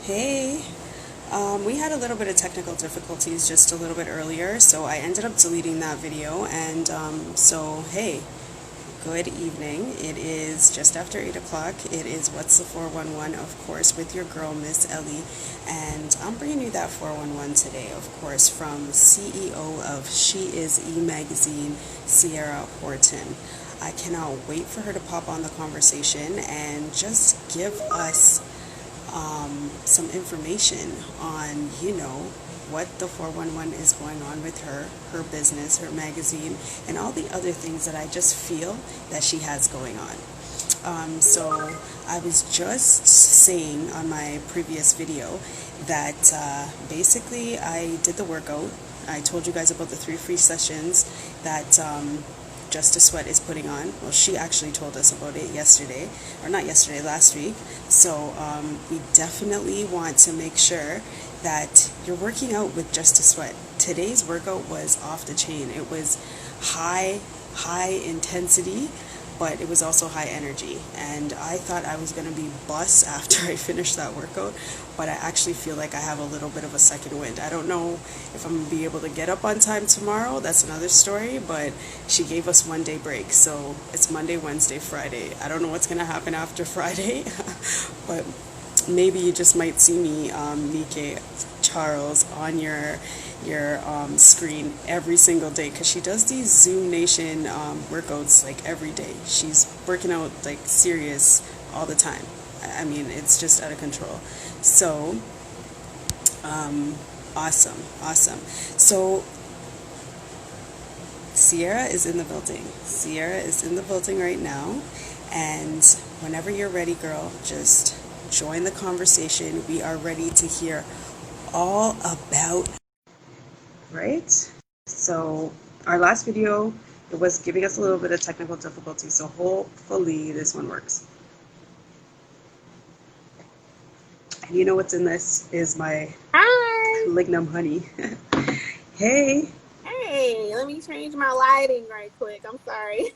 Hey, we had a little bit of technical difficulties just a little bit earlier, so I ended up deleting that video. And hey, good evening. It is just after 8 o'clock. It is What's the 411, of course, with your girl, Ms Ellie. And I'm bringing you that 411 today, of course, from CEO of She Is E Magazine, Ciara Horton. I cannot wait for her to pop on the conversation and just give us some information on, what the 411 is going on with her business, her magazine, and all the other things that I just feel that she has going on. So I was just saying on my previous video that basically I did the workout. I told you guys about the 3 free sessions that Just to Sweat is putting on. Well, she actually told us about it yesterday, or not yesterday, last week. So we definitely want to make sure that you're working out with Just to Sweat. Today's workout was off the chain. It was high intensity, but it was also high energy. And I thought I was going to be bust after I finished that workout, but I actually feel like I have a little bit of a second wind. I don't know if I'm going to be able to get up on time tomorrow. That's another story, but she gave us 1 day break. So it's Monday, Wednesday, Friday. I don't know what's going to happen after Friday, but maybe you just might see me, Nike Charles, on your screen every single day, because she does these Zoom Nation workouts like every day. She's working out like serious all the time. I mean, it's just out of control. So, awesome. So, Ciara is in the building. Ciara is in the building right now. And whenever you're ready, girl, just join the conversation. We are ready to hear all about, right? So our last video, it was giving us a little bit of technical difficulty, so hopefully this one works. And you know what's in this is my Hi. lignum honey. Hey, Hey, let me change my lighting right quick. I'm sorry.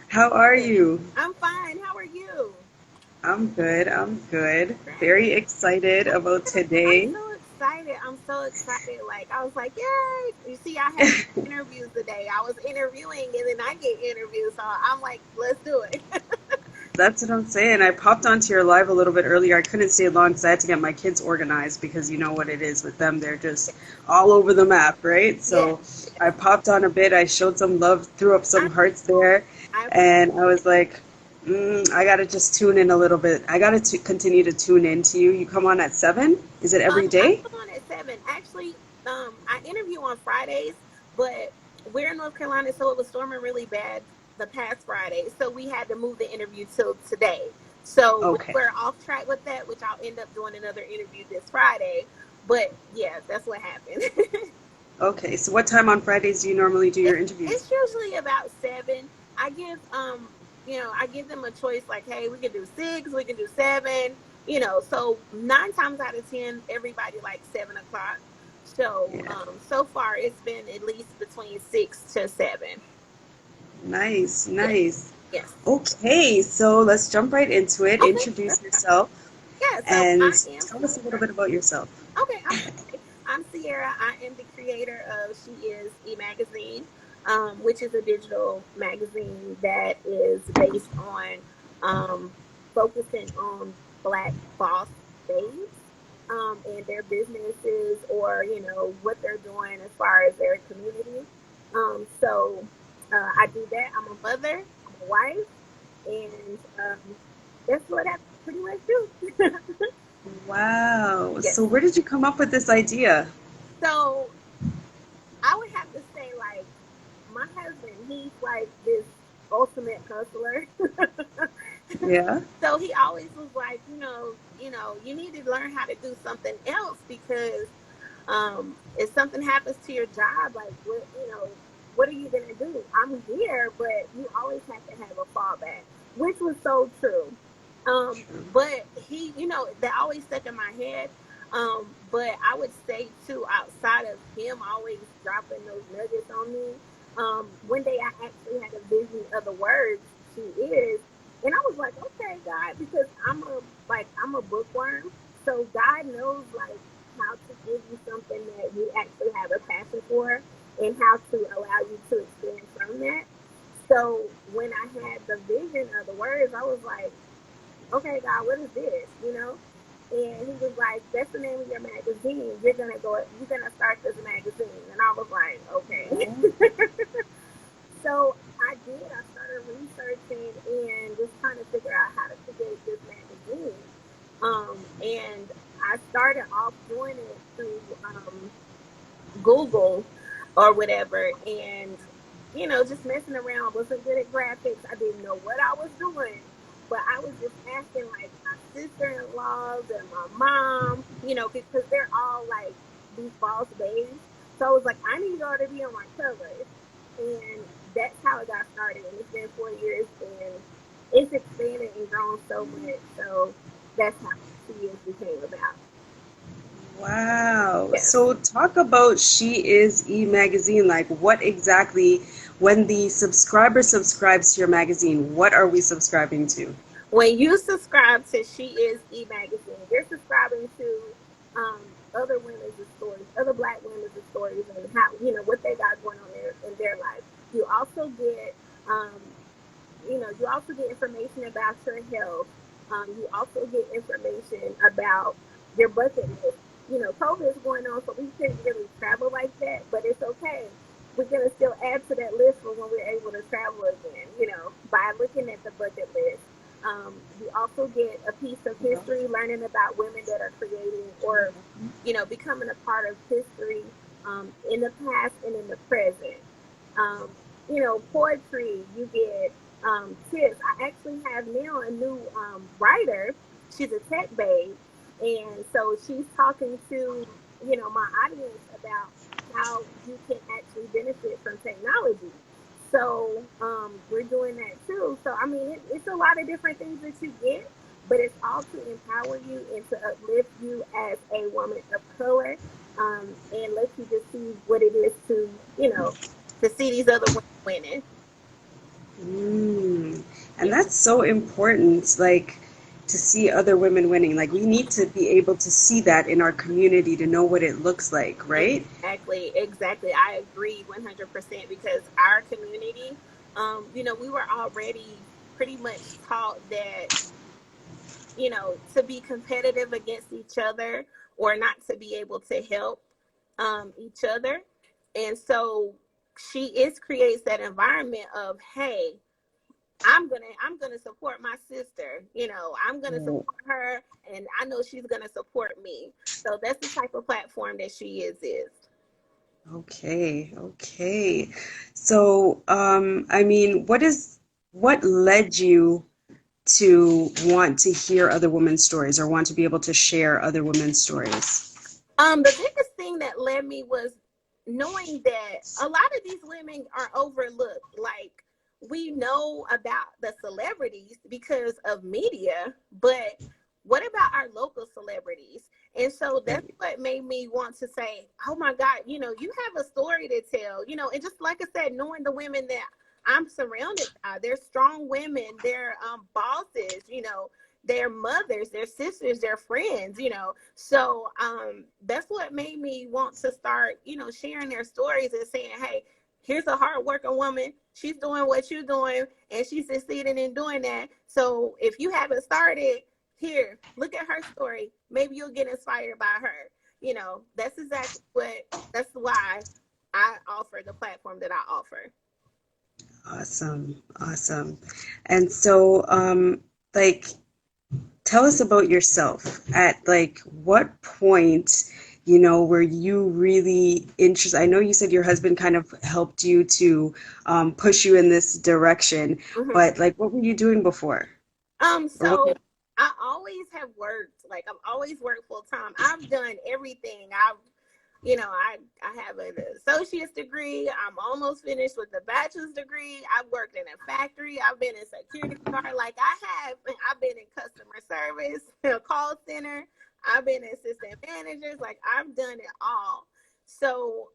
how are you? I'm fine. How are you? I'm good. Very Great. excited about I'm today. so excited. I'm so excited. Like, I was like, yay. You see, I had interviews today. I was interviewing and then I get interviewed. So I'm like, let's do it. That's what I'm saying. I popped onto your live a little bit earlier. I couldn't stay long because I had to get my kids organized, because you know what it is with them. They're just all over the map, right? Yes. So I popped on a bit. I showed some love, threw up I, some hearts there, I appreciate and I was like, I got to just tune in a little bit. I got to continue to tune in to you. You come on at 7? Is it every I day? come on at 7. Actually, I interview on Fridays, but we're in North Carolina, so it was storming really bad the past Friday. So we had to move the interview till today. So we Okay. were off track with that, which I'll end up doing another interview this Friday. But yeah, that's what happened. Okay. So what time on Fridays do you normally do your interviews? It's usually about 7. I give I give them a choice like, hey, we can do 6, we can do 7, so 9 times out of 10, everybody likes 7 o'clock. So Yeah. so far it's been at least between 6 to 7. Nice, Yes, nice. yes. Okay, so let's jump right into it. Okay. Introduce yourself Yeah, so and I am tell us a little bit about yourself. okay, I'm Ciara. I am the creator of She Is E Magazine, which is a digital magazine that is based on focusing on Black boss babes, and their businesses, or what they're doing as far as their community. So I do that. I'm a mother. I'm a wife, and that's what I pretty much do. Wow. Yes. So where did you come up with this idea? So I would have to say, like, my husband, he's like this ultimate hustler. Yeah. So he always was like, you need to learn how to do something else, because if something happens to your job, like, what are you gonna do? I'm here, but you always have to have a fallback, which was so true. True. But that always stuck in my head. But I would say too, outside of him always dropping those nuggets on me, one day I actually had a vision of the words "she is," and I was like, okay, God, because I'm a bookworm. so God knows like how to give you something that you actually have a passion for and how to allow you to expand from that. So when I had the vision of the words, I was like, okay, God, what is this? You know? And he was like, that's the name of your magazine. You're gonna start this magazine. And I was like, okay. So I did. I started researching and just trying to figure out how to create this magazine. And I started off doing it through Google or whatever, and just messing around. Wasn't good at graphics. I didn't know what I was doing, but I was just asking like my sister-in-laws and my mom, because they're all like these boss babes. So I was like, I need y'all to be on my covers, and that's how it got started. And it's been 4 years, and it's expanded and grown so much. So that's how She Is became about. Wow. Yeah. So talk about She Is E magazine. Like what exactly, when the subscriber subscribes to your magazine, what are we subscribing to? When you subscribe to She Is E Magazine, you're subscribing to other women's stories, other Black women's stories, and how what they got going on in their life. You also get information about your health. You also get information about your bucket list. COVID is going on, so we couldn't really travel like that, but it's okay. We're gonna still add to that list for when we're able to travel again. By looking at the bucket list. You also get a piece of history, learning about women that are creating or becoming a part of history in the past and in the present. Poetry. You get tips. I actually have now a new writer. She's a tech babe, and so she's talking to my audience about how you can actually benefit from technology. So we're doing that too. So I mean, it's a lot of different things that you get, but it's all to empower you and to uplift you as a woman of color, and let you just see what it is to see these other women winning. Mm. And Yeah, that's so important, like to see other women winning. Like we need to be able to see that in our community to know what it looks like, right? exactly, exactly. I agree 100% because our community, we were already pretty much taught that to be competitive against each other or not to be able to help each other. And so creates that environment of, hey, I'm gonna support my sister. I'm gonna Right. support her, and I know she's gonna support me. So that's the type of platform that She Is. Okay, okay. So, I mean, what led you to want to hear other women's stories or want to be able to share other women's stories? The biggest thing that led me was knowing that a lot of these women are overlooked. Like, we know about the celebrities because of media, but what about our local celebrities? And so that's Right. what made me want to say, oh my God, you have a story to tell, and just like I said, knowing the women that I'm surrounded by, they're strong women, they're bosses, their mothers, their sisters, their friends, So that's what made me want to start, sharing their stories and saying, hey, here's a hardworking woman. She's doing what you're doing, and she's succeeding in doing that. So if you haven't started, here, look at her story. Maybe you'll get inspired by her. That's exactly that's why I offer the platform that I offer. Awesome, awesome. And so, like, tell us about yourself. At like what point, were you really interested? I know you said your husband kind of helped you to push you in this direction, Mm-hmm. but like, what were you doing before? Or what? So I always have worked, like I've always worked full time. I've done everything. I have an associate's degree. I'm almost finished with a bachelor's degree. I've worked in a factory. I've been in security guard. I've been in customer service, a call center. I've been assistant managers. Like I've done it all. So,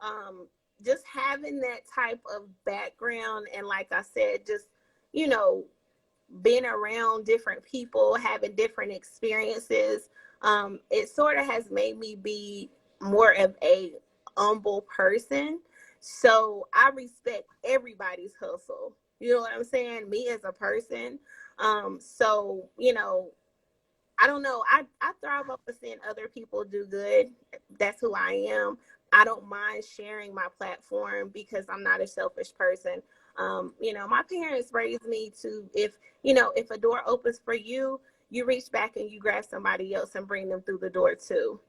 just having that type of background and like I said, just, you know, being around different people, having different experiences, it sort of has made me be more of a humble person. So I respect everybody's hustle. You know what I'm saying? Me as a person. So, I don't know. I thrive off of seeing other people do good. That's who I am. I don't mind sharing my platform because I'm not a selfish person. My parents raised me to, if a door opens for you, you reach back and you grab somebody else and bring them through the door too.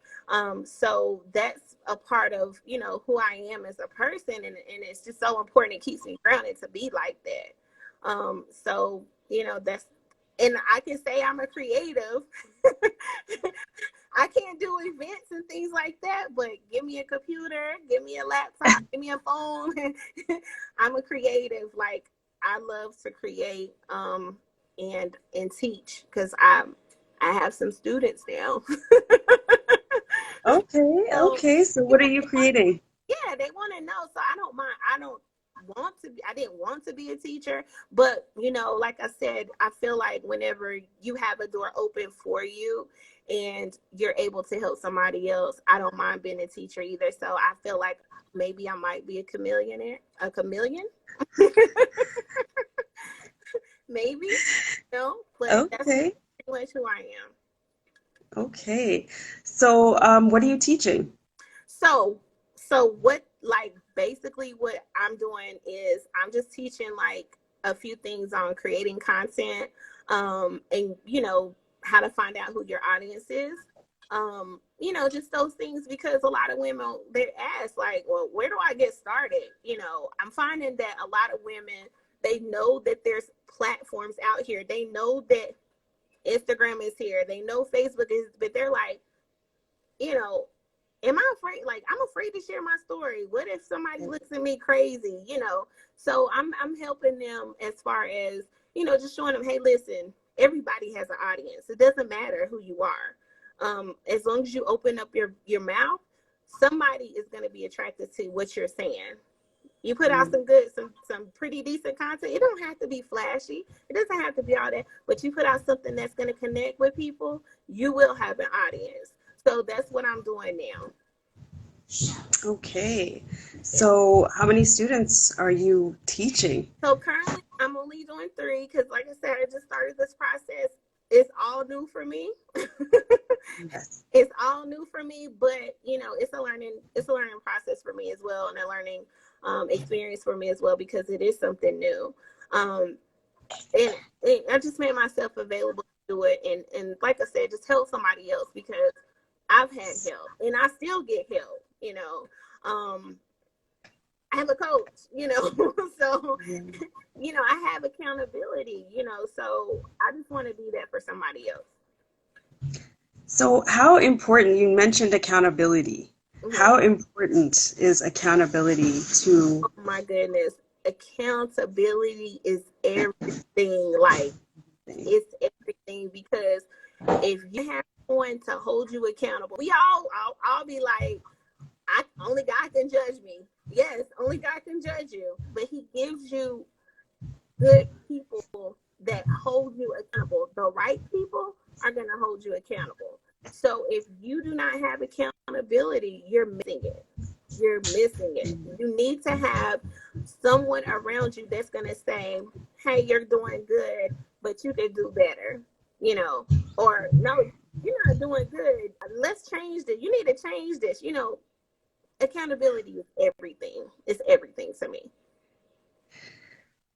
So that's a part of, who I am as a person. And it's just so important. It keeps me grounded to be like that. That's, and I can say I'm a creative. I can't do events and things like that, but give me a computer, give me a laptop, give me a phone. I'm a creative. Like, I love to create and teach because I have some students now. Okay, So okay. So what are you creating? yeah, they want to know. So I don't mind. I didn't want to be a teacher, but like I said, I feel like whenever you have a door open for you and you're able to help somebody else, I don't mind being a teacher either. So I feel like maybe I might be a chameleon, maybe, but that's Okay, pretty much who I am. okay. So what are you teaching? So, so what, like, basically what I'm doing is I'm just teaching like a few things on creating content, and how to find out who your audience is. Just those things, because a lot of women, they ask like, well, where do I get started? I'm finding that a lot of women, they know that there's platforms out here. They know that Instagram is here. They know Facebook is, but they're like, you know, am I afraid? Like, I'm afraid to share my story. What if somebody looks at me crazy? So I'm helping them as far as, just showing them, hey, listen, everybody has an audience. It doesn't matter who you are. As long as you open up your mouth, somebody is going to be attracted to what you're saying. You put out some pretty decent content. It don't have to be flashy. It doesn't have to be all that. But you put out something that's going to connect with people, you will have an audience. So that's what I'm doing now. Okay. Yeah. So how many students are you teaching? So currently, I'm only doing 3 because, like I said, I just started this process. It's all new for me. Yes. It's all new for me, but it's a learning process for me as well, and a learning experience for me as well, because it is something new. Um, and I just made myself available to do it, and like I said, just help somebody else, because I've had help and I still get help. Um, I have a coach. So I have accountability. So I just want to be that for somebody else. So how important, you mentioned accountability. Mhm. How important is accountability to, Oh my goodness. Accountability is everything. Like, it's everything, because if you have someone to hold you accountable, I'll be like, only God can judge me. Yes, only God can judge you, but He gives you good people that hold you accountable. The right people are going to hold you accountable. So if you do not have accountability, you're missing it. You're missing it. You need to have someone around you that's going to say, hey, you're doing good, but you could do better, or no, you're not doing good. Let's change this. You need to change this. Accountability is everything. It's everything to me.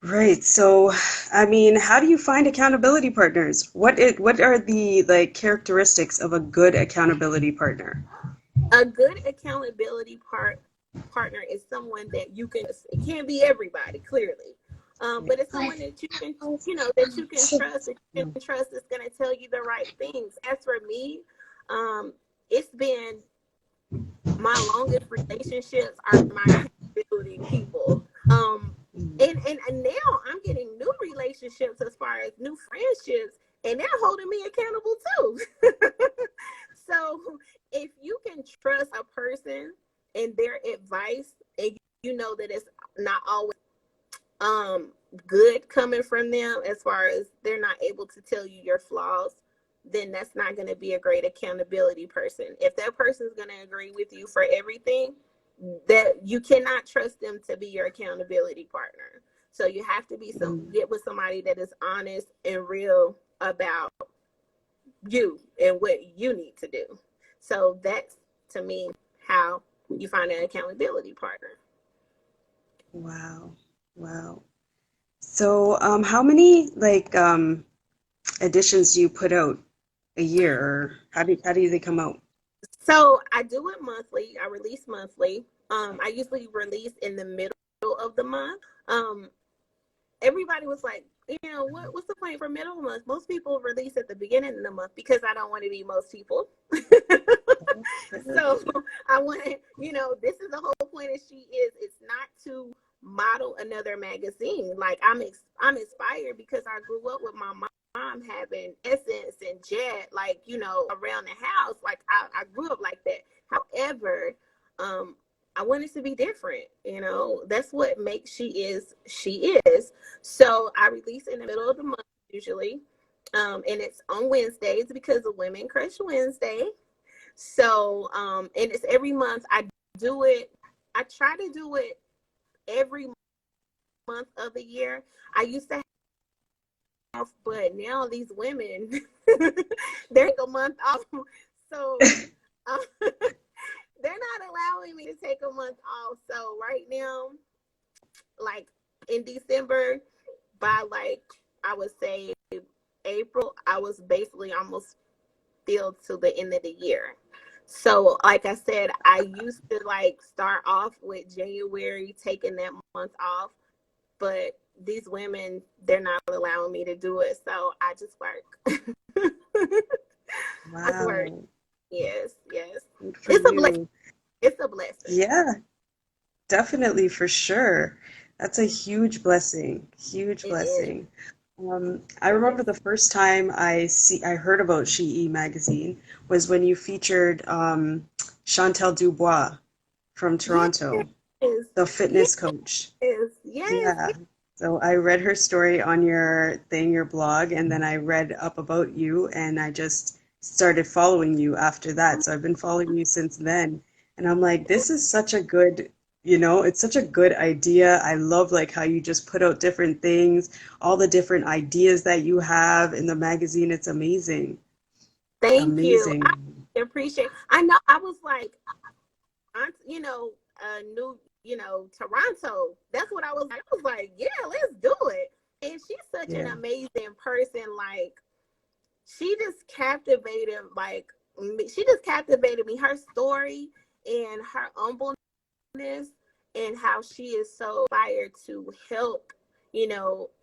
right? So, I mean, how do you find accountability partners? What are the like characteristics of a good accountability partner? A good accountability partner is someone that you can. It can't be everybody, clearly, but it's someone that you can trust. That you can trust is going to tell you the right things. As for me, it's been my longest relationships are my accountability people. And now I'm getting new relationships as far as new friendships, and they're holding me accountable too. So if you can trust a person and their advice, and you know that it's not always good coming from them, as far as they're not able to tell you your flaws, then that's not going to be a great accountability person. If that person is going to agree with you for everything, that you cannot trust them to be your accountability partner. So you have to be get with somebody that is honest and real about you and what you need to do. So that's, to me, how you find an accountability partner. Wow. Wow. So, how many like editions do you put out a year, or how do they come out? So I do it monthly. I release monthly. I usually release in the middle of the month. Everybody was like, what's the point for middle of the month? Most people release at the beginning of the month because I don't want to be most people. So I want to, this is the whole point of She Is. It's not to model another magazine. Like I'm inspired because I grew up with my mom having Essence and Jet, like, around the house. Like I grew up like that. However, I want it to be different. That's what makes She Is. So I release in the middle of the month usually. And it's on Wednesdays because of Women Crush Wednesday. So, and it's every month. I try to do it every month of the year. I used to have, but now these women, they're a month off. So, they're not allowing me to take a month off. So right now, like in December, by like, I would say April, I was basically almost filled to the end of the year. So like I said, I used to like start off with January, taking that month off, but these women, they're not allowing me to do it. So I just work. I just work. Wow. Yes, yes. Good for It's a blessing. you. It's a blessing. Yeah, definitely for sure. That's a huge blessing. Huge It is. blessing. I It remember is. the first time I heard about SHEIS magazine was when you featured Chantel Dubois from Yes, Toronto, yes, the fitness coach. yes, Yeah. So I read her story on your blog, and then I read up about you, and I just started following you after that. So I've been following you since then. And I'm like, this is such a good, it's such a good idea. I love like how you just put out different things, all the different ideas that you have in the magazine. It's amazing. Thank you. I Amazing. appreciate. I know. I was like, new, Toronto. That's what I was like. I was like, yeah, let's do it. And she's such an Yeah. amazing person. Like, she just captivated, she just captivated me. Her story and her humbleness and how she is so inspired to help,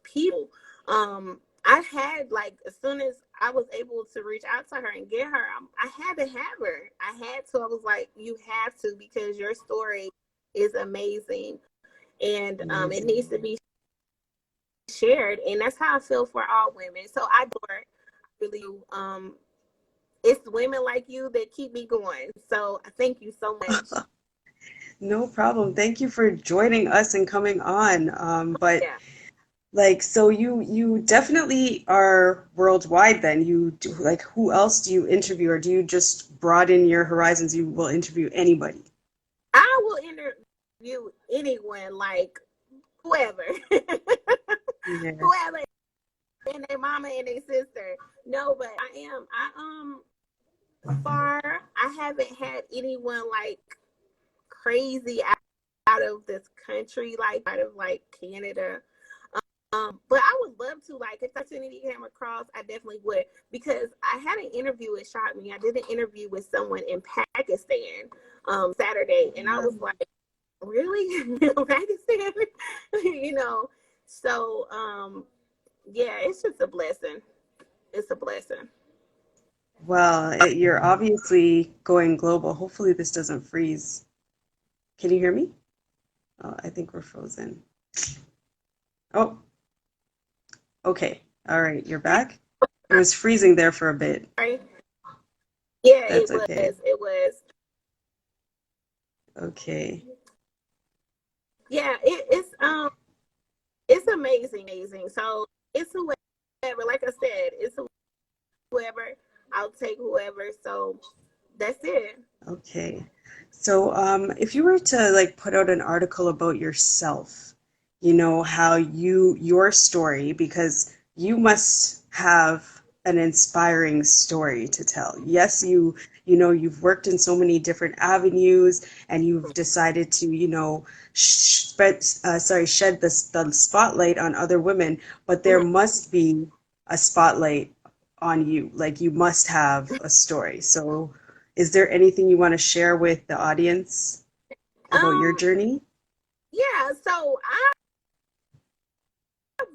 people. I had, like, as soon as I was able to reach out to her and get her, I had to have her. I had to. I was like, you have to, because your story is amazing, and it Amazing. needs to be shared. And that's how I feel for all women. So I do really, it's women like you that keep me going. So thank you so much. No problem. Thank you for joining us and coming on. But Yeah. like, so you definitely are worldwide then. You do, like, who else do you interview, or do you just broaden your horizons? You will interview anybody. I will interview anyone, like whoever, Yeah. whoever, and their mama and their sister. No, but far. I haven't had anyone like crazy out of this country, like out of like Canada. But I would love to, like, if the opportunity came across, I definitely would, because I had an interview. It shocked me. I did an interview with someone in Pakistan Saturday, and I was like, really? Pakistan? you know. So yeah, it's just a blessing. It's a blessing. Well, you're obviously going global. Hopefully this doesn't freeze. Can you hear me? Oh, I think we're frozen. Oh, okay. All right, you're back. It was freezing there for a bit. Right? Yeah, That's it was. okay. It was. Okay. Yeah, it's amazing, amazing. So it's whoever, like I said, it's whoever. I'll take whoever. So that's it. Okay. So, if you were to like put out an article about yourself, how your story, because you must have an inspiring story to tell. Yes, you've worked in so many different avenues and you've decided to, shed the spotlight on other women, but there Mhm. must be a spotlight on you. Like you must have a story. So, is there anything you want to share with the audience about your Um, journey? yeah, so I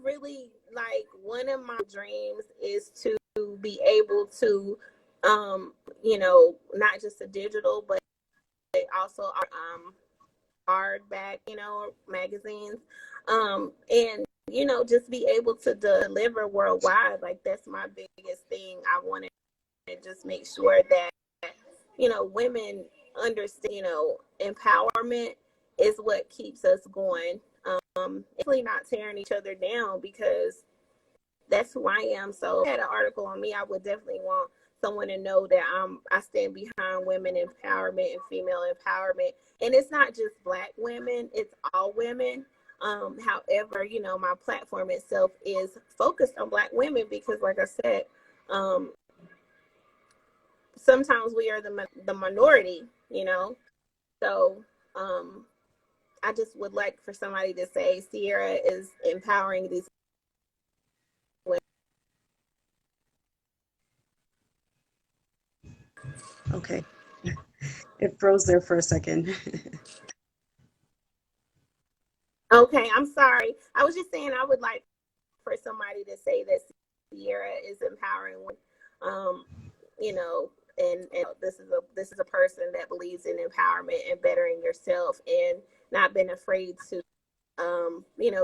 really like one of my dreams is to be able to, not just a digital, but also hardback, magazines, and just be able to deliver worldwide. Like that's my biggest thing. I want to just make sure that women understand, empowerment is what keeps us going. It's really not tearing each other down because that's who I am. So if I had an article on me, I would definitely want someone to know that I stand behind women empowerment and female empowerment. And it's not just black women, it's all women. However, my platform itself is focused on black women because like I said, um, sometimes we are the minority, So um, I just would like for somebody to say Ciara is empowering these women. Okay, it froze there for a second. Okay, I'm sorry. I was just saying I would like for somebody to say that Ciara is empowering women. Um, you know, and this is a person that believes in empowerment and bettering yourself and not being afraid to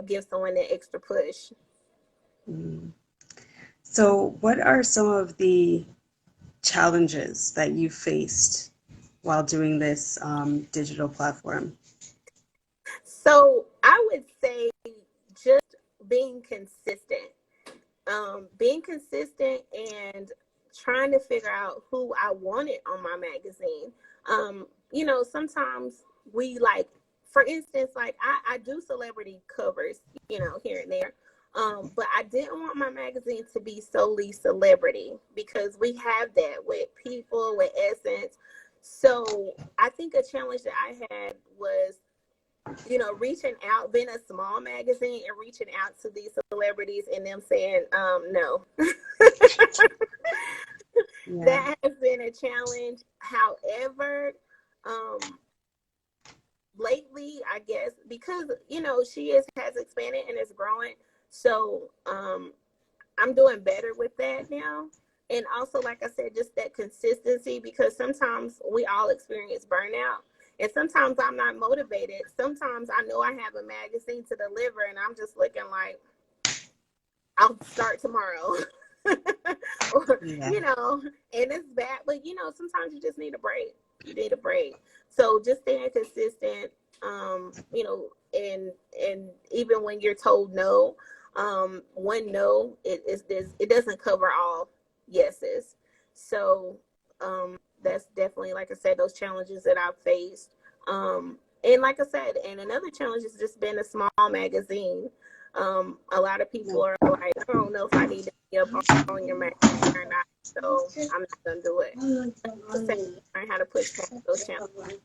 give someone that extra push. Mm. So, what are some of the challenges that you faced while doing this digital platform? So I would say just being consistent. Being consistent and trying to figure out who I wanted on my magazine. Sometimes we like, for instance, like I do celebrity covers, here and there. But I didn't want my magazine to be solely celebrity because we have that with People, with Essence. So I think a challenge that I had was reaching out, being a small magazine and reaching out to these celebrities and them saying, no. Yeah. That has been a challenge. However, um, lately, I guess, because, she has expanded and is growing. So, I'm doing better with that now. And also, like I said, just that consistency because sometimes we all experience burnout. And sometimes I'm not motivated. Sometimes I know I have a magazine to deliver and I'm just looking like I'll start tomorrow. or, Yeah. and it's bad, but sometimes you just need a break. You need a break. So just staying consistent, and even when you're told no, one no, it doesn't cover all yeses. So that's definitely, like I said, those challenges that I've faced. And like I said, and another challenge has just been a small magazine. A lot of people No. are like, I don't know if I need to be up on your magazine or not, so I'm not gonna do it. Just learn how to push past those challenges.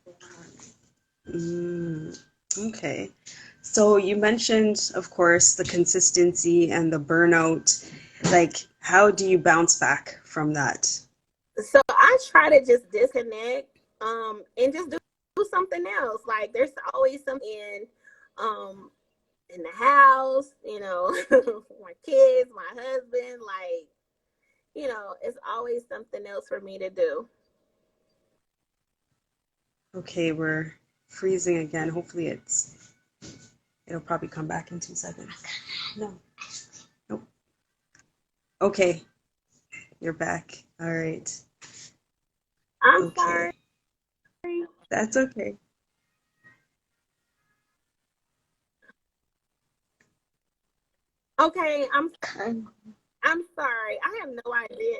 Mm, okay. So you mentioned, of course, the consistency and the burnout. Like, how do you bounce back from that? So I try to just disconnect, and just do something else. Like there's always something um in the house, my kids, my husband, like, it's always something else for me to do. Okay, we're freezing again. Hopefully it'll probably come back in 2 seconds. No. Nope. Okay, you're back. All right. I'm sorry. Okay. That's okay. Okay, I'm sorry. I have no idea.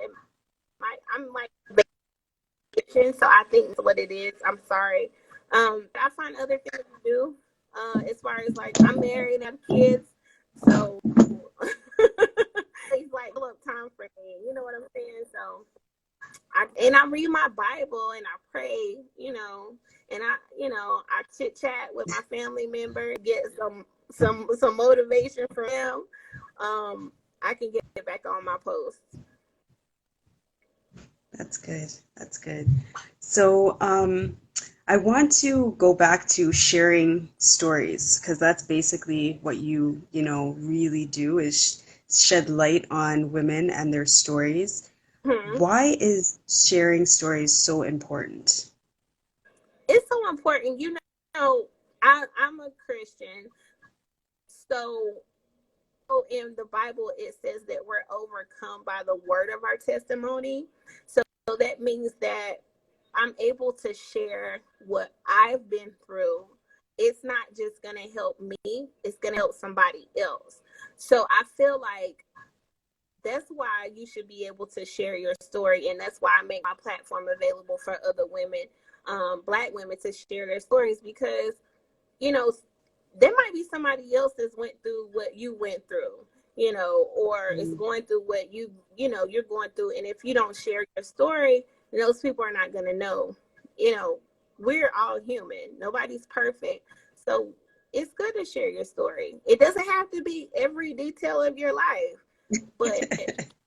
I'm like vacation, so I think that's what it is. I'm sorry. I find other things to do. As far as like I'm married and have kids, so it's like pull up time for me. You know what I'm saying? So I read my Bible and I pray, and I chit chat with my family member, get some motivation from them. I can get back on my posts. That's good. That's good. So, I want to go back to sharing stories because that's basically what really do is shed light on women and their stories. Hmm. Why is sharing stories so important? It's so important. I'm a Christian, so in the Bible it says that we're overcome by the word of our testimony. So that means that I'm able to share what I've been through. It's not just going to help me, it's going to help somebody else. So I feel like that's why you should be able to share your story. And that's why I make my platform available for other women, Black women, to share their stories, because, you know, there might be somebody else that's went through what you went through, or is Mm, going through what you're going through. And if you don't share your story, those people are not going to know. You know, we're all human. Nobody's perfect. So it's good to share your story. It doesn't have to be every detail of your life, but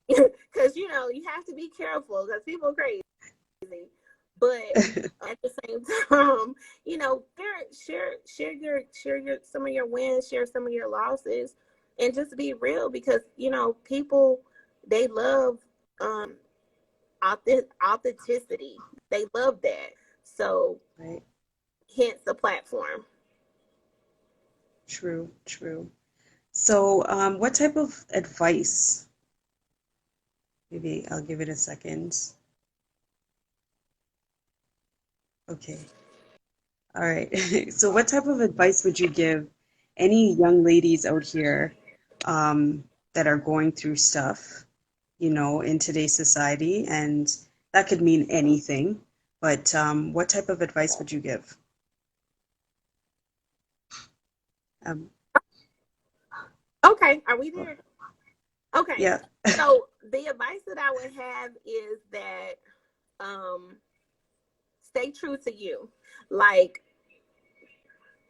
because, you have to be careful because people are crazy. But at the same time, share your some of your wins, share some of your losses, and just be real, because people, they love um authenticity. They love that. So right. hence the platform. True, true. So, what type of advice? Maybe I'll give it a second. Okay. All right. So, what type of advice would you give any young ladies out here that are going through stuff, in today's society? And that could mean anything, but what type of advice would you give? Um, Okay, are we well, there? Okay. yeah. So the advice that I would have is that um stay true to you. Like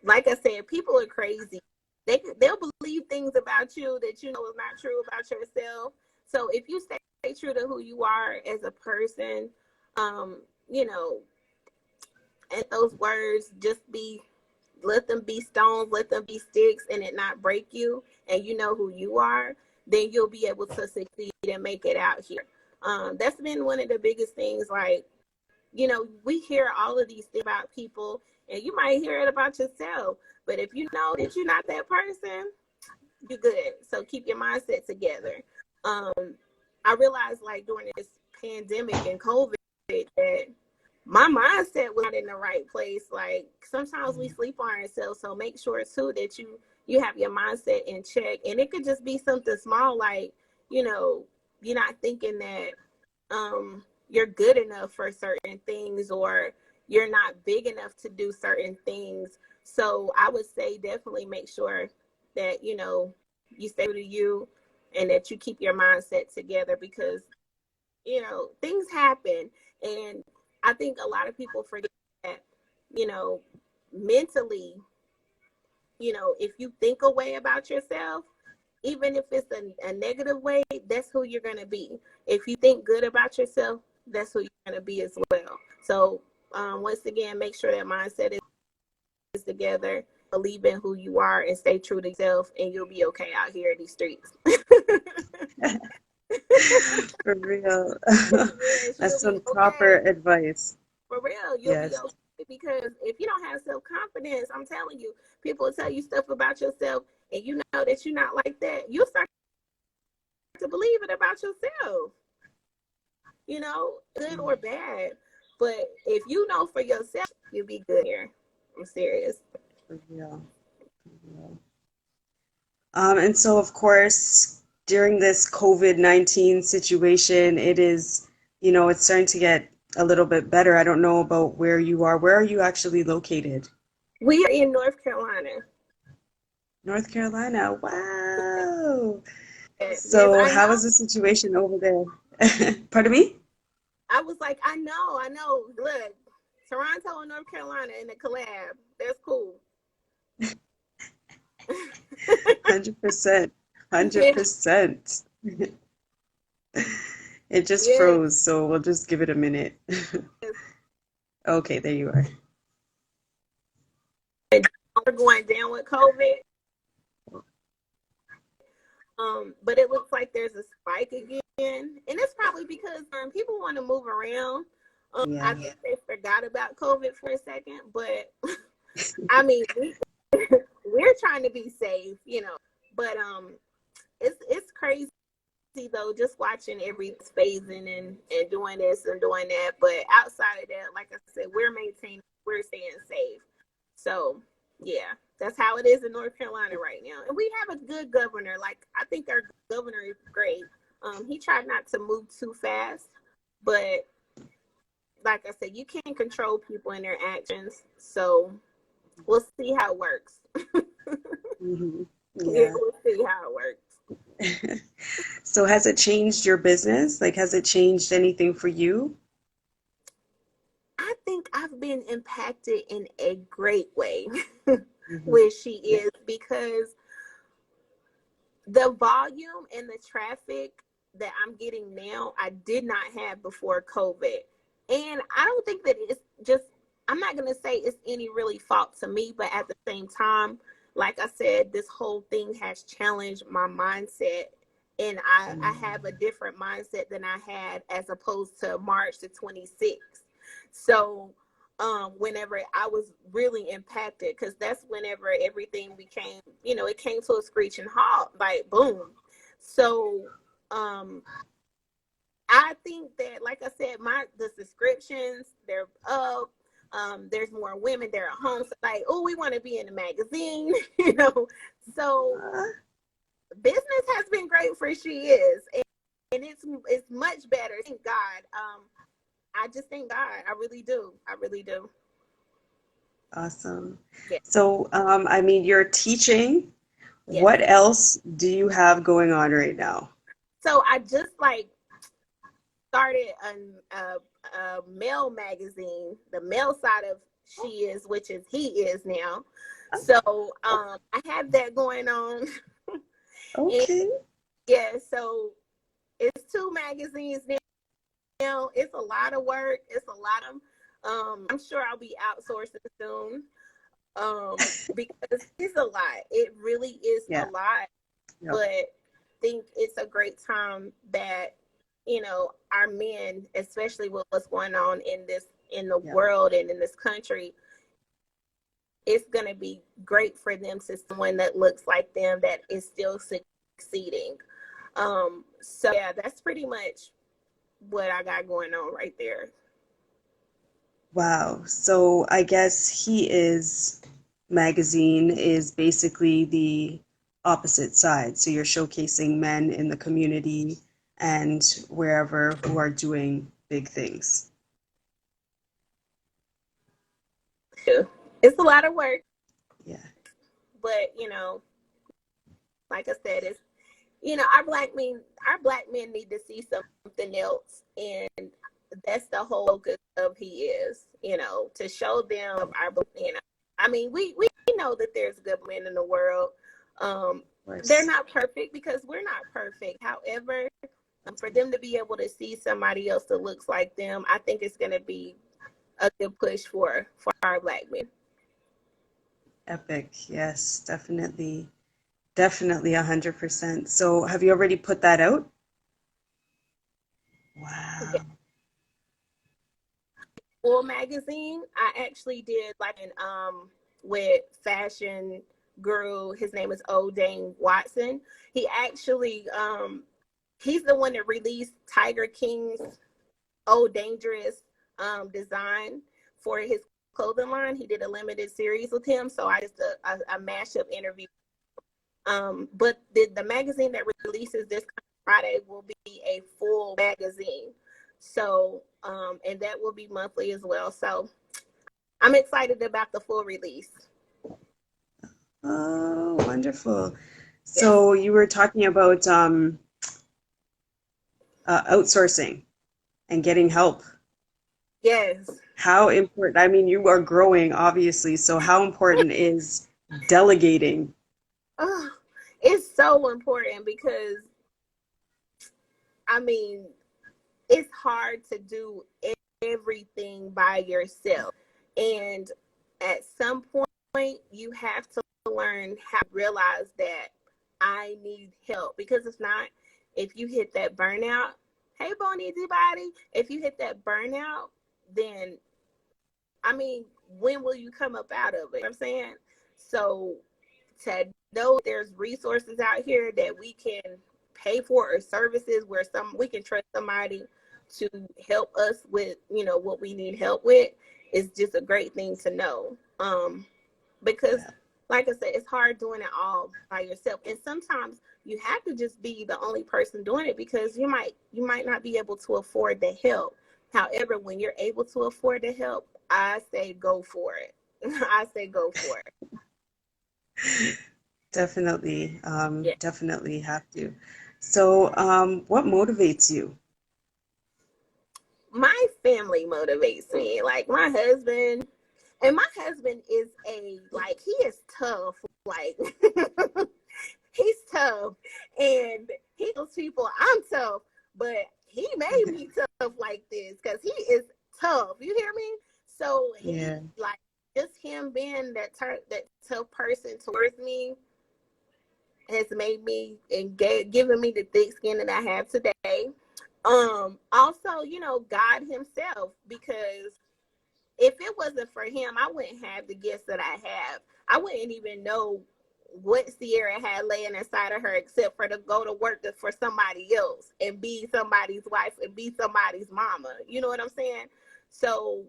like I said, people are crazy. They'll believe things about you that you know is not true about yourself. So if you stay true to who you are as a person, um, you know, and those words just be, let them be stones, let them be sticks, and it not break you, and you know who you are, then you'll be able to succeed and make it out here. That's been one of the biggest things. Like, we hear all of these things about people, and you might hear it about yourself. But if you know that you're not that person, you're good. So keep your mindset together. Um, I realized, like, during this pandemic and COVID, that my mindset was not in the right place. Like, sometimes we sleep on ourselves, so make sure too that you have your mindset in check. And it could just be something small, like, you're not thinking that you're good enough for certain things, or you're not big enough to do certain things. So I would say definitely make sure that you stay to you, and that you keep your mindset together, because things happen. And I think a lot of people forget that, you know mentally, if you think a way about yourself, even if it's a negative way, that's who you're going to be. If you think good about yourself, that's who you're going to be as well. So, once again, make sure that mindset is together, believe in who you are, and stay true to yourself, and you'll be okay out here in these streets. For real. Yes, That's you'll be some proper okay. advice. For real, you'll be Yes. okay. Because if you don't have self confidence, I'm telling you, people will tell you stuff about yourself, and you know that you're not like that. You'll start to believe it about yourself, good or bad. But if you know for yourself, you'll be good here. I'm serious. For real. For real. And so, of course, during this COVID-19 situation, it is it's starting to get a little bit better. I don't know about where you are. Where are you actually located? We are in North Carolina. North Carolina. Wow. Yes, So I how know. is the situation over there? Pardon me? I was like, I know. Look, Toronto and North Carolina in a collab. That's cool. 100%. Yeah, 100%. It just yeah. froze, so we'll just give it a minute. Okay, there you are. We're going down with COVID. But it looks like there's a spike again, and it's probably because people want to move around. I Yeah. think they forgot about COVID for a second, but I mean, we're trying to be safe, But it's crazy though, just watching every phasing and doing this and doing that. But outside of that, like I said, we're staying safe. So yeah, that's how it is in North Carolina right now. And we have a good governor. Like I think our governor is great. He tried not to move too fast, but like I said, you can't control people and their actions. So we'll see how it works. Hmm. Yeah, Yeah. we'll see how it works. So has it changed your business? Like, has it changed anything for you? I think I've been impacted in a great way Hmm. where she is, because the volume and the traffic that I'm getting now, I did not have before COVID. And I don't think that it's just, I'm not going to say it's any really fault to me, but at the same time, like I said, this whole thing has challenged my mindset. And I have a different mindset than I had as opposed to March the 26th. So, whenever I was really impacted, because that's whenever everything became, it came to a screeching halt, like boom. So, um, I think that, like I said, the subscriptions they're up. There's more women. They're at home, so like, oh, we want to be in the magazine, So business has been great for She Is, and it's much better. Thank God. I just thank God. I really do. I really do. Awesome. Yeah. So, I mean, you're teaching. Yes. What else do you have going on right now? So I just like started a male magazine, the male side of She Is, which is He Is now. So I have that going on. And Okay. yeah, so it's two magazines now. It's a lot of work. It's a lot of I'm sure I'll be outsourcing soon. Because it's a lot. It really is a Yeah. lot. Yep. But I think it's a great time that our men, especially with what's going on in the Yep. world and in this country, it's going to be great for them to see someone that looks like them that is still succeeding. So yeah, that's pretty much what I got going on right there. Wow. So I guess He Is magazine is basically the opposite side. So you're showcasing men in the community and wherever who are doing big things. It's a lot of work, Yeah. but like I said, it's our black men need to see something else, and that's the whole focus of He Is, to show them I mean, we know that there's good men in the world. Um, Of they're course. not perfect because we're not perfect. However, for them to be able to see somebody else that looks like them, I think it's going to be a good push for our black men. Epic. Yes, definitely. Definitely 100%. So have you already put that out? Yeah. Wow. Full magazine, I actually did like an with fashion guru. His name is O. Dane Watson. He actually he's the one that released Tiger King's Oh Dangerous design for his clothing line. He did a limited series with him, so I just a mashup interview. But the magazine that releases this Friday will be a full magazine. So, and that will be monthly as well. So I'm excited about the full release. Oh, wonderful. Yes. So you were talking about outsourcing and getting help. Yes. How important, I mean, you are growing, obviously, so how important is delegating? Oh, it's so important because, I mean, it's hard to do everything by yourself. And at some point, you have to learn how to realize that I need help. Because if not, if you hit that burnout, hey, Bonnie Body, if you hit that burnout, then, I mean, when will you come up out of it? You know what I'm saying? So to know there's resources out here that we can pay for, or services where we can trust somebody to help us with, what we need help with, is just a great thing to know. Because Yeah. like I said, it's hard doing it all by yourself. And sometimes you have to just be the only person doing it because you might not be able to afford the help. However, when you're able to afford the help, I say go for it. I say go for it. Definitely, Yeah. definitely have to. So, what motivates you? My family motivates me. Like my husband, and my husband is he is tough. Like he's tough, and he tells people I'm tough, but he made me tough like this because he is tough. You hear me? So he Yeah, like just him being that tough person towards me has made me and given me the thick skin that I have today. Also, God himself, because if it wasn't for him, I wouldn't have the gifts that I have. I wouldn't even know what Ciara had laying inside of her, except for to go to work for somebody else and be somebody's wife and be somebody's mama. You know what I'm saying? So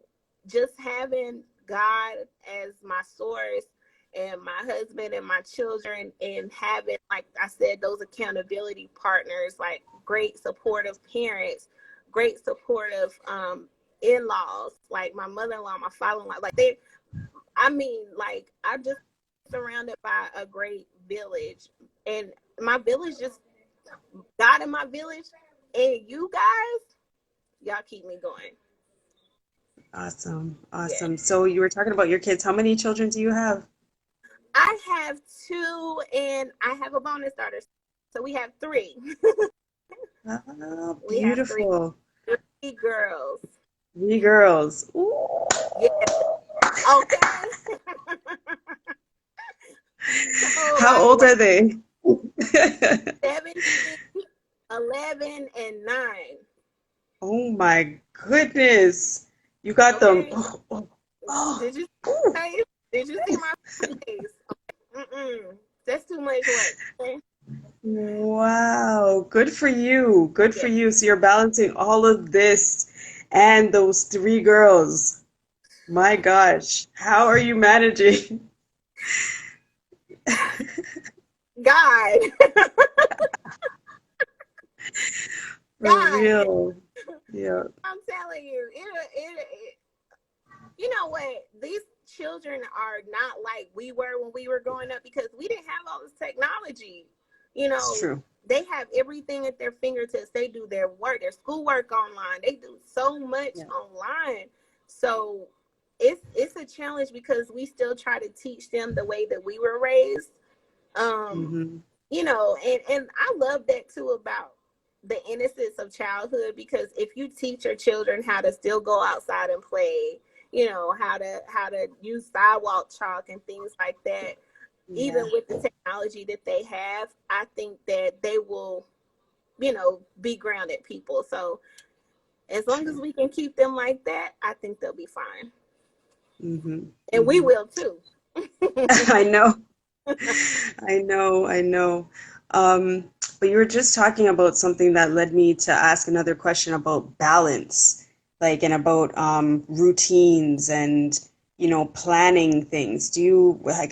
just having God as my source, and my husband and my children, and having, like I said, those accountability partners, like great supportive parents, great supportive in-laws, like my mother-in-law, my father-in-law, like I'm just surrounded by a great village. And my village, just God in my village, and you guys, y'all keep me going. awesome, Yeah. awesome. So you were talking about your kids. How many children do you have? I have two, and I have a bonus daughter. So we have three. Ah, We have three, beautiful. three girls. 3 girls. Ooh. Yeah. Okay. So How old are they? 17, 11, and 9. Oh my goodness. You got them. Okay. Oh, oh, oh. Did you Ooh. face? Did you see my face? Mm-mm. That's too much work. Okay? Wow. Good for you. Good for Yeah. you. So you're balancing all of this and those 3 girls. My gosh. How are you managing? God. For God. real. Yeah. I'm telling you, you know what? These children are not like we were when we were growing up, because we didn't have all this technology. You It's know, true. they have everything at their fingertips. They do their work, their schoolwork online. They do so much Yeah. online. So it's a challenge because we still try to teach them the way that we were raised. Um, Hmm. and I love that too about the innocence of childhood, because if you teach your children how to still go outside and play, how to use sidewalk chalk and things like that, even Yeah. with the technology that they have, I think that they will, be grounded people. So as long as True. we can keep them like that, I think they'll be fine. Hmm. And we Hmm. will too. I know. I know. I know. But you were just talking about something that led me to ask another question about balance, like, and about routines and, planning things.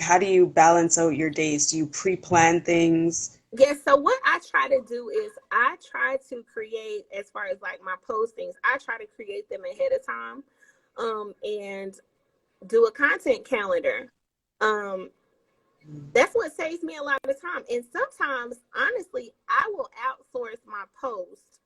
How do you balance out your days? Do you pre-plan things? Yes, so what I try to do is I try to create, as far as like my postings, I try to create them ahead of time, and do a content calendar. Um, that's what saves me a lot of time. And sometimes, honestly, I will outsource my post.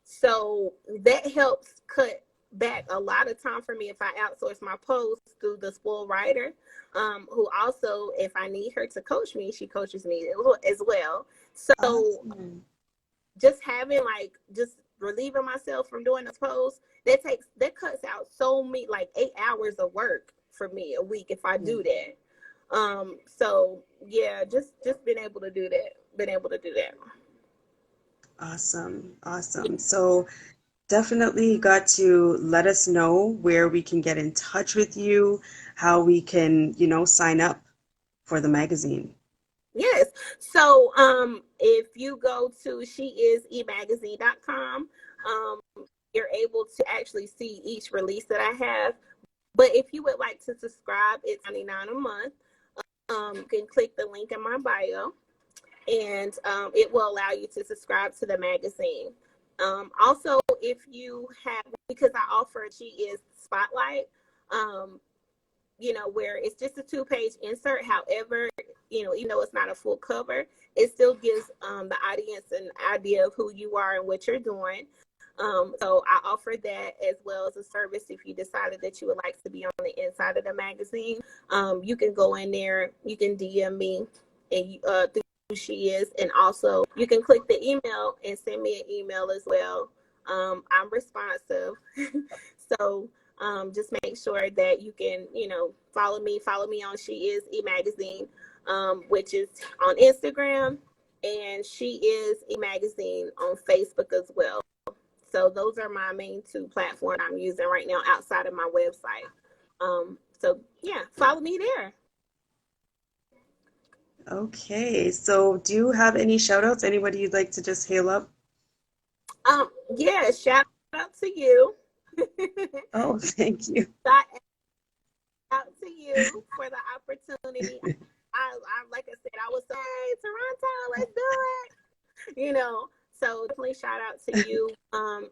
So that helps cut back a lot of time for me if I outsource my posts through the spoil writer, who also, if I need her to coach me, she coaches me as well. So Awesome. just having like just relieving myself from doing those posts, that cuts out so many, like 8 hours of work for me a week if I Yeah. do that. So yeah, just been able to do that. Been able to do that. Awesome. Awesome. So definitely got to let us know where we can get in touch with you, how we can, sign up for the magazine. Yes. So if you go to sheiseheisemagazine.com, you're able to actually see each release that I have. But if you would like to subscribe, it's $99 a month. You can click the link in my bio, and it will allow you to subscribe to the magazine. Also, if you have, because I offer She Is Spotlight, um, where it's just a two-page insert. However, even though it's not a full cover, it still gives the audience an idea of who you are and what you're doing. So I offer that as well as a service. If you decided that you would like to be on the inside of the magazine, you can go in there, you can DM me, and through who She Is, and also you can click the email and send me an email as well. I'm responsive. So just make sure that you can, follow me on She Is E Magazine, which is on Instagram, and She Is E Magazine on Facebook as well. So those are my main two platforms I'm using right now outside of my website. So yeah, follow me there. Okay, so do you have any shout outs? Anybody you'd like to just hail up? Yeah, shout out to you. Oh, thank you. Shout out to you for the opportunity. Like I said, I was saying, hey, Toronto, let's do it. So definitely shout out to you. And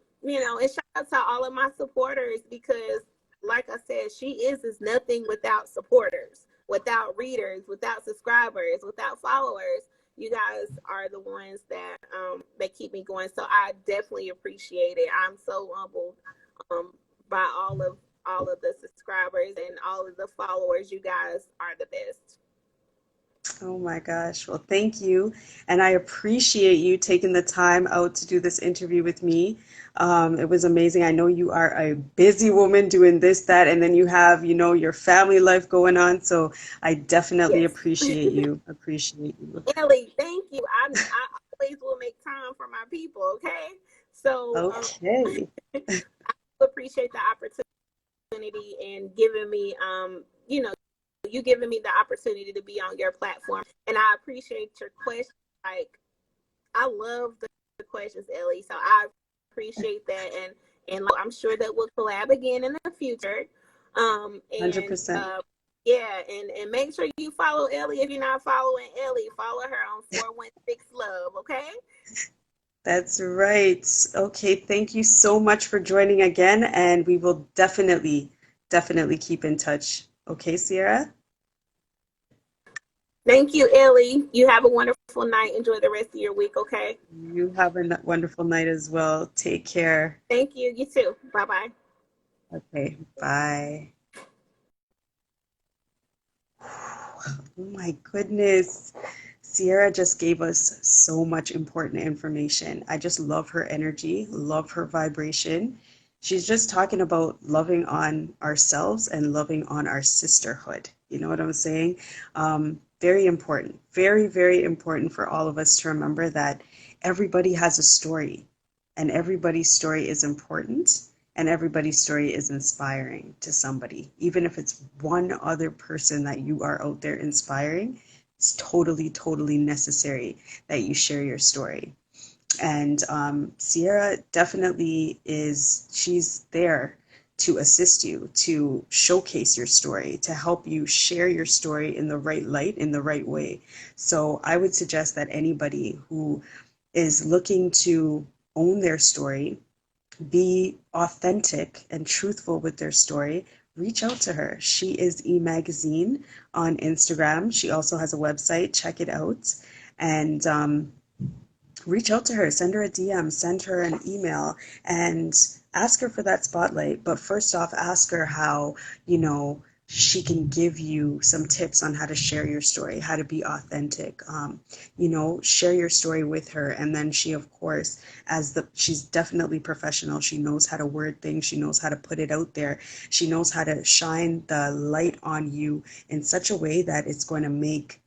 shout out to all of my supporters, because like I said, She Is nothing without supporters, without readers, without subscribers, without followers. You guys are the ones that keep me going. So I definitely appreciate it. I'm so humbled by all of the subscribers and all of the followers. You guys are the best. Oh my gosh. Well, thank you. And I appreciate you taking the time out to do this interview with me. It was amazing. I know you are a busy woman doing this, that, and then you have, your family life going on. So I definitely Yes. appreciate you. Appreciate you. Ellie, thank you. I always will make time for my people. Okay, so Okay. I appreciate the opportunity and giving me, you giving me the opportunity to be on your platform, and I appreciate your question. Like, I love the questions, Ellie. So I appreciate that, and I'm sure that we'll collab again in the future. And 100%. yeah, and make sure you follow Ellie. If you're not following Ellie, follow her on 416 Love. Okay. That's right. Okay. Thank you so much for joining again. And we will definitely keep in touch. Okay, Sierra? Thank you, Ellie. You have a wonderful night. Enjoy the rest of your week. Okay. You have a wonderful night as well. Take care. Thank you. You too. Bye bye. Okay, bye. Oh my goodness. Sierra just gave us so much important information. I just love her energy, love her vibration. She's just talking about loving on ourselves and loving on our sisterhood. You know what I'm saying? Very important, very important for all of us to remember that everybody has a story, and everybody's story is important, and everybody's story is inspiring to somebody. Even if it's one other person that you are out there inspiring, it's totally necessary that you share your story. And Sierra definitely is, she's there to assist you, to showcase your story, to help you share your story in the right light, in the right way. So I would suggest that anybody who is looking to own their story, be authentic and truthful with their story, reach out to her. She is eMagazine on Instagram. She also has a website. Check it out. And reach out to her, send her a DM, send her an email, and ask her for that spotlight. But first off, ask her how, she can give you some tips on how to share your story, how to be authentic. Share your story with her. And then she, of course, she's definitely professional. She knows how to word things. She knows how to put it out there. She knows how to shine the light on you in such a way that it's going to make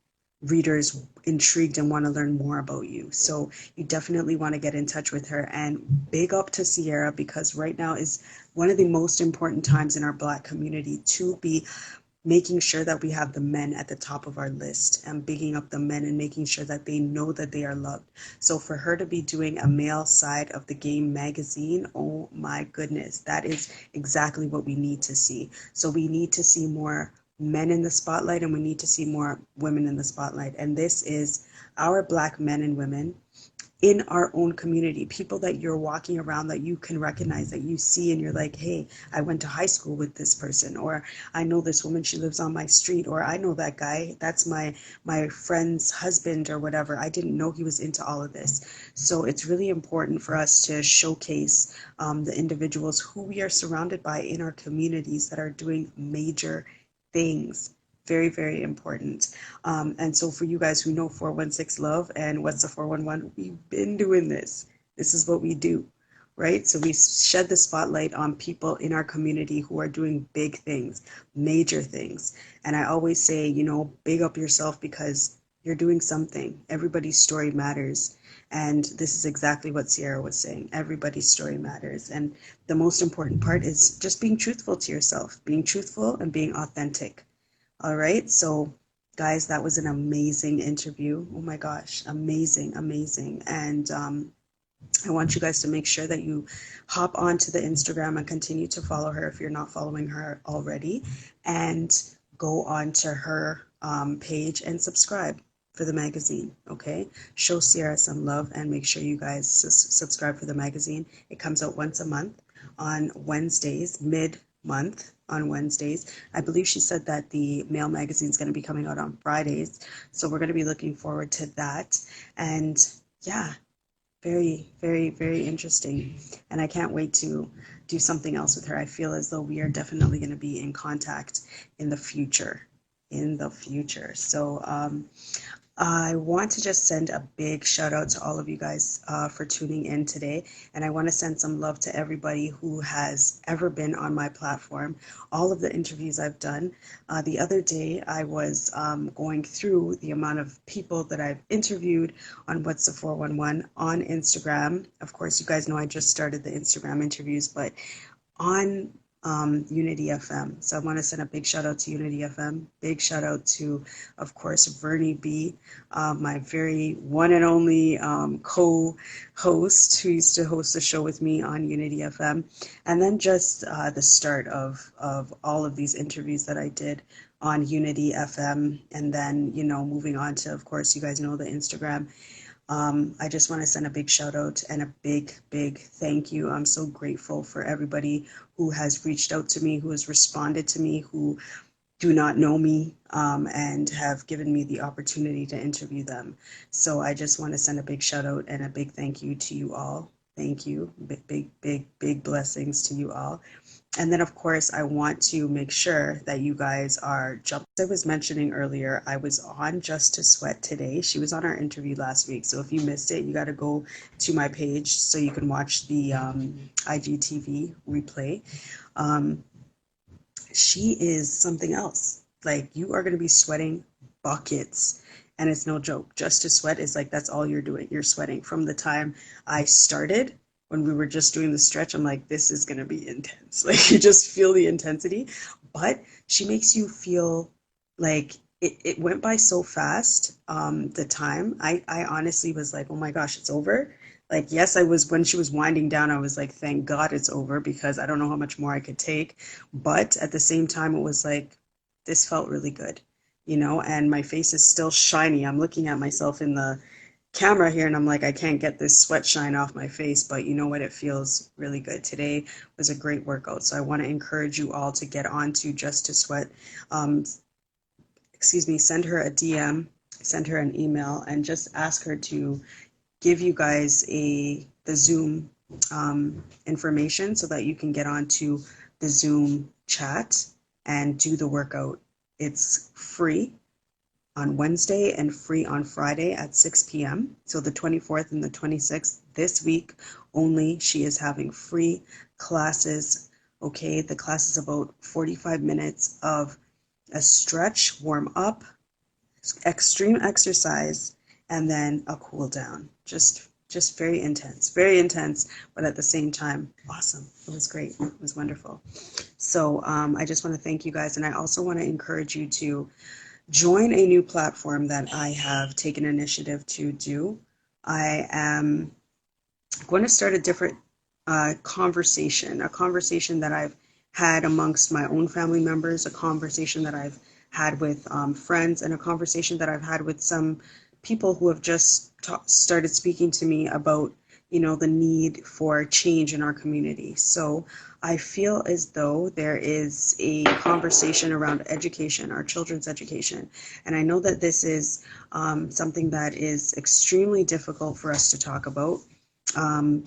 readers intrigued and want to learn more about you. So you definitely want to get in touch with her. And big up to Ciara, because right now is one of the most important times in our Black community to be making sure that we have the men at the top of our list and bigging up the men and making sure that they know that they are loved. So for her to be doing a male side of the game magazine, oh my goodness, that is exactly what we need to see. So we need to see more men in the spotlight, and we need to see more women in the spotlight. And this is our Black men and women in our own community, people that you're walking around that you can recognize, that you see and you're like, hey, I went to high school with this person, or I know this woman, she lives on my street, or I know that guy, that's my friend's husband or whatever. I didn't know he was into all of this. So it's really important for us to showcase the individuals who we are surrounded by in our communities that are doing major things. Very, very important. And so for you guys who know 416 Love and What's the 411, we've been doing this. This is what we do, right? So we shed the spotlight on people in our community who are doing big things, major things. And I always say, big up yourself, because you're doing something. Everybody's story matters. And this is exactly what Ciara was saying. Everybody's story matters. And the most important part is just being truthful to yourself, being truthful and being authentic. All right. So, guys, that was an amazing interview. Oh my gosh. Amazing, amazing. And I want you guys to make sure that you hop onto the Instagram and continue to follow her if you're not following her already. And go on to her page and subscribe for the magazine. Okay. Show Ciara some love and make sure you guys subscribe for the magazine. It comes out once a month on Wednesdays, mid-month on Wednesdays. I believe she said that the male magazine is going to be coming out on Fridays. So we're going to be looking forward to that. And yeah, very, very, very interesting. And I can't wait to do something else with her. I feel as though we are definitely going to be in contact in the future. So I want to just send a big shout out to all of you guys for tuning in today. And I want to send some love to everybody who has ever been on my platform, all of the interviews I've done. The other day, I was going through the amount of people that I've interviewed on What's the 411 on Instagram. Of course, you guys know I just started the Instagram interviews, but on Unity FM. So I want to send a big shout out to Unity FM. Big shout out to, of course, Vernie B, my very one and only co-host who used to host the show with me on Unity FM. And then just the start of all of these interviews that I did on Unity FM. And then, moving on to, of course, you guys know the Instagram. I just want to send a big shout out and a big, big thank you. I'm so grateful for everybody who has reached out to me, who has responded to me, who do not know me, and have given me the opportunity to interview them. So I just want to send a big shout out and a big thank you to you all. Thank you. Big, big, big, big blessings to you all. And then, of course, I want to make sure that you guys are jumping. As I was mentioning earlier, I was on Just to Sweat today. She was on our interview last week. So if you missed it, you got to go to my page so you can watch the IGTV replay. She is something else. Like, you are going to be sweating buckets. And it's no joke. Just to Sweat is like, that's all you're doing. You're sweating. From the time I started, when we were just doing the stretch, I'm like, this is going to be intense. Like, you just feel the intensity. But she makes you feel like it went by so fast, the time. I honestly was like, oh my gosh, it's over. Like, yes, I was, when she was winding down, I was like, thank God it's over because I don't know how much more I could take. But at the same time, it was like, this felt really good, and my face is still shiny. I'm looking at myself in the camera here and I'm like, I can't get this sweat shine off my face, but you know what? It feels really good. Today was a great workout. So I want to encourage you all to get on to Just to Sweat. Um, Send her a DM, send her an email, and just ask her to give you guys the Zoom information so that you can get onto the Zoom chat and do the workout. It's free on Wednesday and free on Friday at 6 p.m. So the 24th and the 26th this week only, she is having free classes. Okay, the class is about 45 minutes of a stretch, warm up, extreme exercise, and then a cool down. Just very intense, but at the same time, awesome. It was great. It was wonderful. So I just want to thank you guys, and I also want to encourage you to join a new platform that I have taken initiative to do. I am going to start a different a conversation that I've had amongst my own family members, a conversation that I've had with friends, and a conversation that I've had with some people who have just started speaking to me about, the need for change in our community. So I feel as though there is a conversation around education, our children's education. And I know that this is something that is extremely difficult for us to talk about,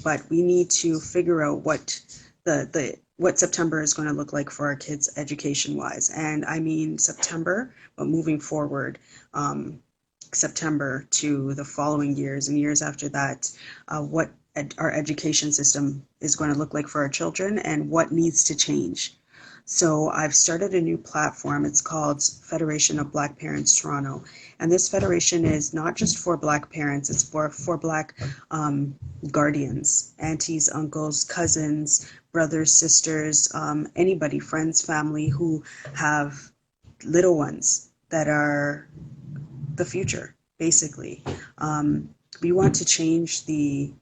but we need to figure out what September is going to look like for our kids education wise. And I mean September, but moving forward, September to the following years and years after that, what our education system is going to look like for our children and what needs to change. So I've started a new platform. It's called Federation of Black Parents Toronto. And this federation is not just for Black parents, it's for Black guardians, aunties, uncles, cousins, brothers, sisters, anybody, friends, family who have little ones that are the future, basically. We want to change the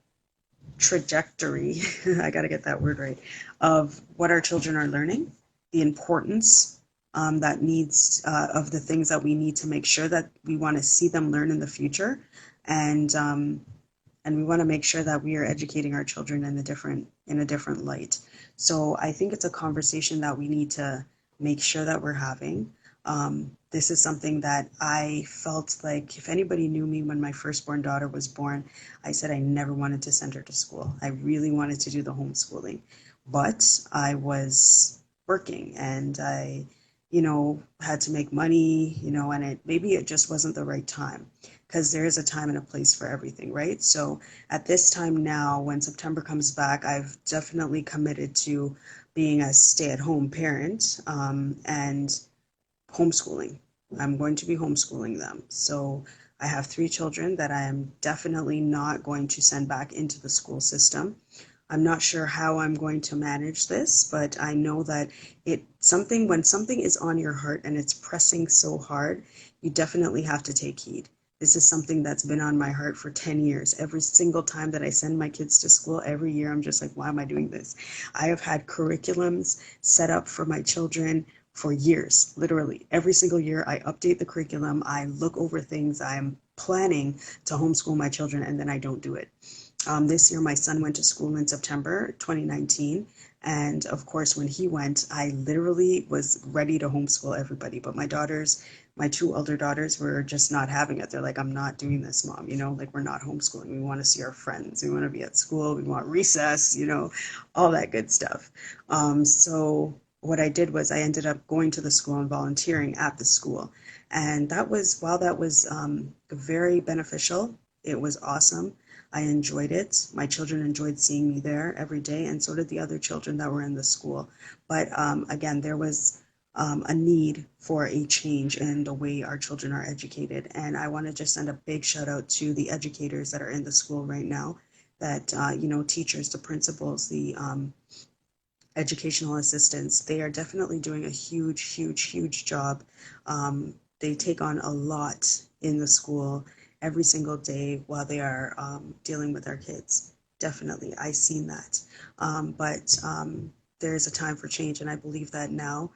trajectory, I got to get that word right, of what our children are learning, the importance that needs of the things that we need to make sure that we want to see them learn in the future, and we want to make sure that we are educating our children in a different light. So I think it's a conversation that we need to make sure that we're having. This is something that I felt like if anybody knew me when my firstborn daughter was born, I said I never wanted to send her to school. I really wanted to do the homeschooling, but I was working and I, had to make money, and maybe it just wasn't the right time because there is a time and a place for everything, right? So at this time now, when September comes back, I've definitely committed to being a stay-at-home parent, and homeschooling. I'm going to be homeschooling them. So I have 3 children that I am definitely not going to send back into the school system. I'm not sure how I'm going to manage this, but I know that when something is on your heart and it's pressing so hard, you definitely have to take heed. This is something that's been on my heart for 10 years. Every single time that I send my kids to school, every year I'm just like, why am I doing this? I have had curriculums set up for my children for years, literally. Every single year I update the curriculum, I look over things, I'm planning to homeschool my children, and then I don't do it. This year, my son went to school in September 2019. And of course, when he went, I literally was ready to homeschool everybody. But my 2 older daughters were just not having it. They're like, I'm not doing this, Mom. Like we're not homeschooling. We want to see our friends. We want to be at school. We want recess, all that good stuff. So what I did was I ended up going to the school and volunteering at the school. And while that was very beneficial, it was awesome. I enjoyed it. My children enjoyed seeing me there every day, and so did the other children that were in the school. But again, there was a need for a change in the way our children are educated. And I want to just send a big shout out to the educators that are in the school right now, that, teachers, the principals, the educational assistants. They are definitely doing a huge, huge, huge job. They take on a lot in the school, every single day while they are dealing with our kids. Definitely, I've seen that. But there is a time for change, and I believe that now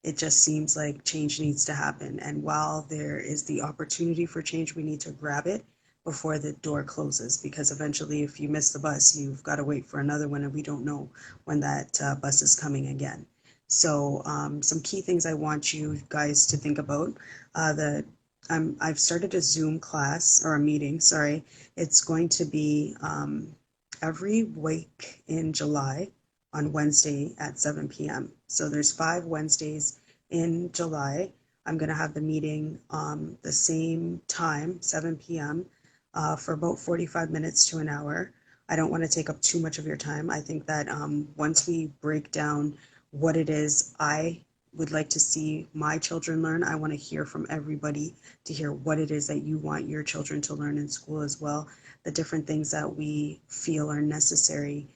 it just seems like change needs to happen. And while there is the opportunity for change, we need to grab it before the door closes, because eventually, if you miss the bus, you've got to wait for another one, and we don't know when that bus is coming again. So, some key things I want you guys to think about. The I've started a Zoom class or a meeting. Sorry, it's going to be every week in July on Wednesday at 7 p.m. So there's 5 Wednesdays in July. I'm going to have the meeting the same time, 7 p.m., for about 45 minutes to an hour. I don't want to take up too much of your time. I think that once we break down what it is I would like to see my children learn, I want to hear from everybody to hear what it is that you want your children to learn in school as well, the different things that we feel are necessary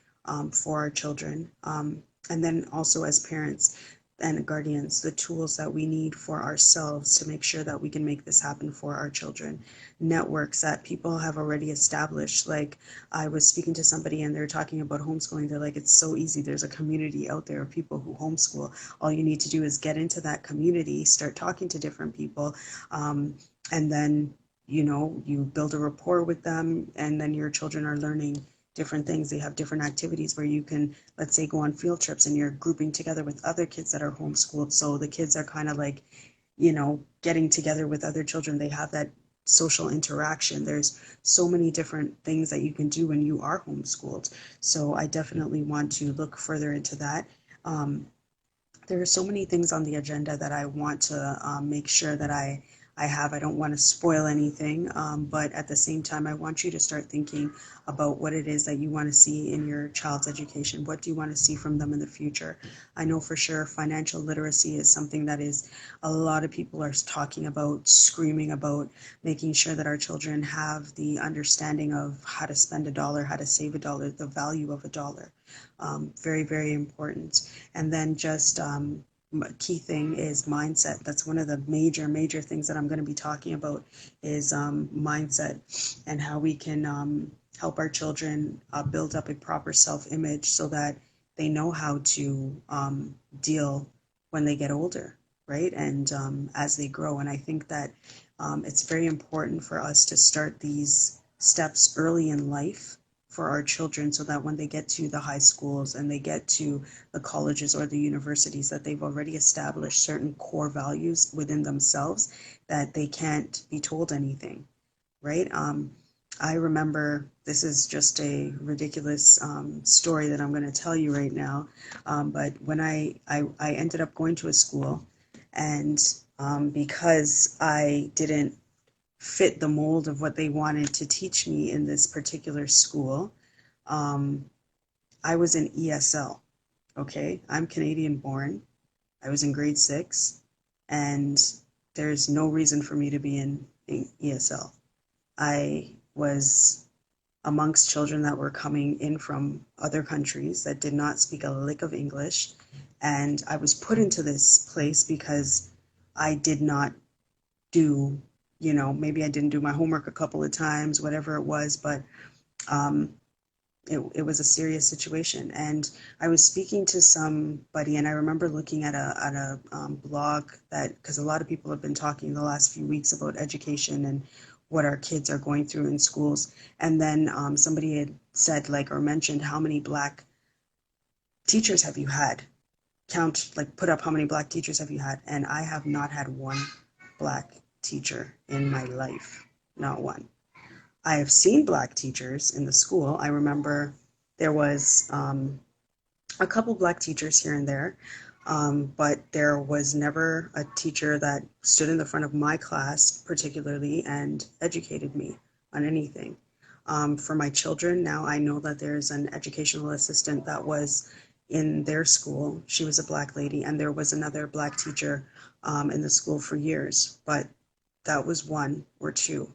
for our children. And then also as parents and guardians, the tools that we need for ourselves to make sure that we can make this happen for our children. Networks that people have already established. Like I was speaking to somebody and they're talking about homeschooling. They're like, it's so easy. There's a community out there of people who homeschool. All you need to do is get into that community, start talking to different people, and then you build a rapport with them, and then your children are learning different things. They have different activities where you can, let's say, go on field trips and you're grouping together with other kids that are homeschooled. So the kids are kind of like, getting together with other children. They have that social interaction. There's so many different things that you can do when you are homeschooled. So I definitely want to look further into that. There are so many things on the agenda that I want to make sure that I have. I don't want to spoil anything, but at the same time, I want you to start thinking about what it is that you want to see in your child's education. What do you want to see from them in the future? I know for sure financial literacy is something that is a lot of people are talking about, screaming about, making sure that our children have the understanding of how to spend a dollar, how to save a dollar, the value of a dollar. Very, very important. And then just key thing is mindset. That's one of the major things that I'm going to be talking about is mindset, and how we can help our children build up a proper self-image so that they know how to deal when they get older, right? And as they grow. And I think that it's very important for us to start these steps early in life for our children, so that when they get to the high schools and they get to the colleges or the universities, that they've already established certain core values within themselves, that they can't be told anything, right? I remember, this is just a ridiculous story that I'm going to tell you right now, but when I ended up going to a school, and because I didn't fit the mold of what they wanted to teach me in this particular school, um, I was in ESL. Okay, I'm Canadian born. I was in grade 6, and there's no reason for me to be in ESL. I was amongst children that were coming in from other countries that did not speak a lick of English, and I was put into this place because I did not do, maybe I didn't do my homework a couple of times, whatever it was, but um, it was a serious situation. And I was speaking to somebody, and I remember looking at a blog, that because a lot of people have been talking the last few weeks about education and what our kids are going through in schools. And then somebody had said, like, or mentioned, how many Black teachers have you had? Count, like, put up how many Black teachers have you had? And I have not had one Black teacher in my life, not one. I have seen Black teachers in the school. I remember there was a couple Black teachers here and there, but there was never a teacher that stood in the front of my class particularly and educated me on anything. For my children, now I know that there's an educational assistant that was in their school. She was a Black lady, and there was another Black teacher in the school for years, but that was one or two.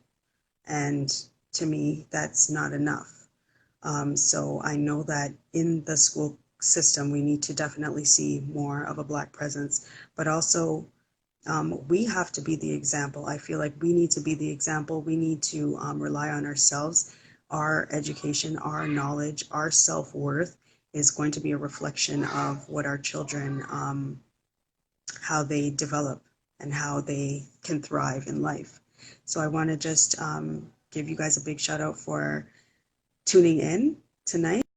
And to me, that's not enough. So I know that in the school system, we need to definitely see more of a Black presence, but also we have to be the example. I feel like we need to be the example. We need to rely on ourselves. Our education, our knowledge, our self-worth is going to be a reflection of what our children, how they develop and how they can thrive in life. So I want to just give you guys a big shout out for tuning in tonight.